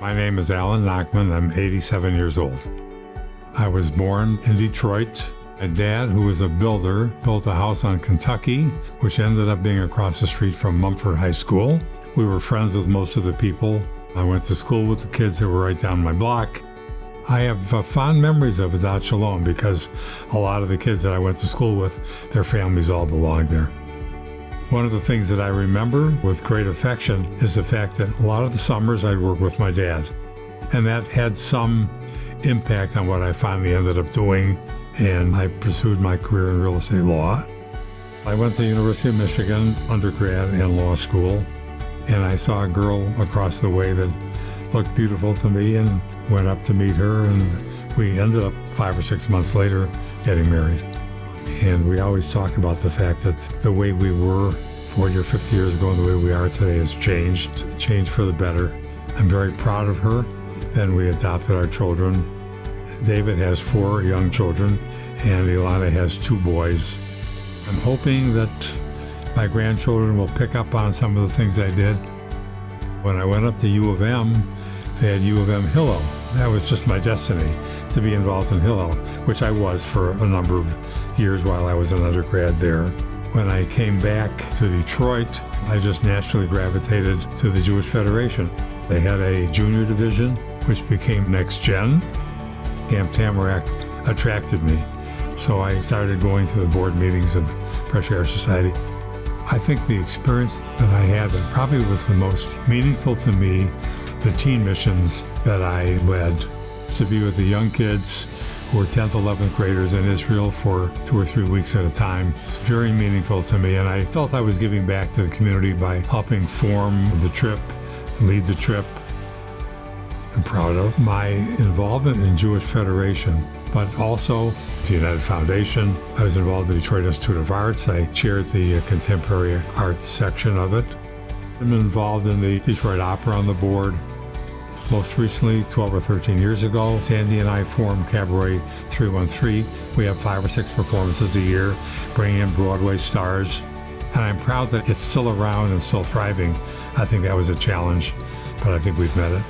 My name is Allan Nachman. I'm 87 years old. I was born in Detroit. My dad, who was a builder, built a house on Kentucky, which ended up being across the street from Mumford High School. We were friends with most of the people. I went to school with the kids that were right down my block. I have fond memories of Adat Shalom because a lot of the kids that I went to school with, their families all belonged there. One of the things that I remember with great affection is the fact that a lot of the summers I'd work with my dad. And that had some impact on what I finally ended up doing, and I pursued my career in real estate law. I went to the University of Michigan, undergrad and law school, and I saw a girl across the way that looked beautiful to me and went up to meet her, and we ended up 5 or 6 months later getting married. And we always talk about the fact that the way we were 40 or 50 years ago and the way we are today has changed for the better. I'm very proud of her. Then we adopted our children. David has 4 young children, and Ilana has 2 boys. I'm hoping that my grandchildren will pick up on some of the things I did. When I went up to U of M, they had U of M Hillel. That was just my destiny, to be involved in Hillel, which I was for a number of years while I was an undergrad there. When I came back to Detroit, I just naturally gravitated to the Jewish Federation. They had a junior division, which became Next Gen. Camp Tamarack attracted me, so I started going to the board meetings of Fresh Air Society. I think the experience that I had that probably was the most meaningful to me, the teen missions that I led, to be with the young kids who were 10th, 11th graders in Israel for 2 or 3 weeks at a time. It's very meaningful to me, and I felt I was giving back to the community by helping form the trip, lead the trip. I'm proud of my involvement in Jewish Federation, but also the United Foundation. I was involved in the Detroit Institute of Arts. I chaired the contemporary art section of it. I'm involved in the Detroit Opera on the board. Most recently, 12 or 13 years ago, Sandy and I formed Cabaret 313. We have 5 or 6 performances a year, bringing in Broadway stars. And I'm proud that it's still around and still thriving. I think that was a challenge, but I think we've met it.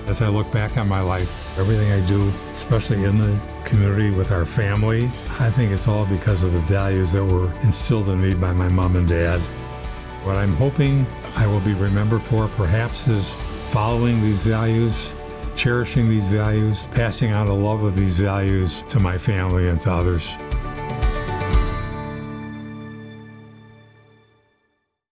As I look back on my life, everything I do, especially in the community with our family, I think it's all because of the values that were instilled in me by my mom and dad. What I'm hoping I will be remembered for perhaps is following these values, cherishing these values, passing on the love of these values to my family and to others.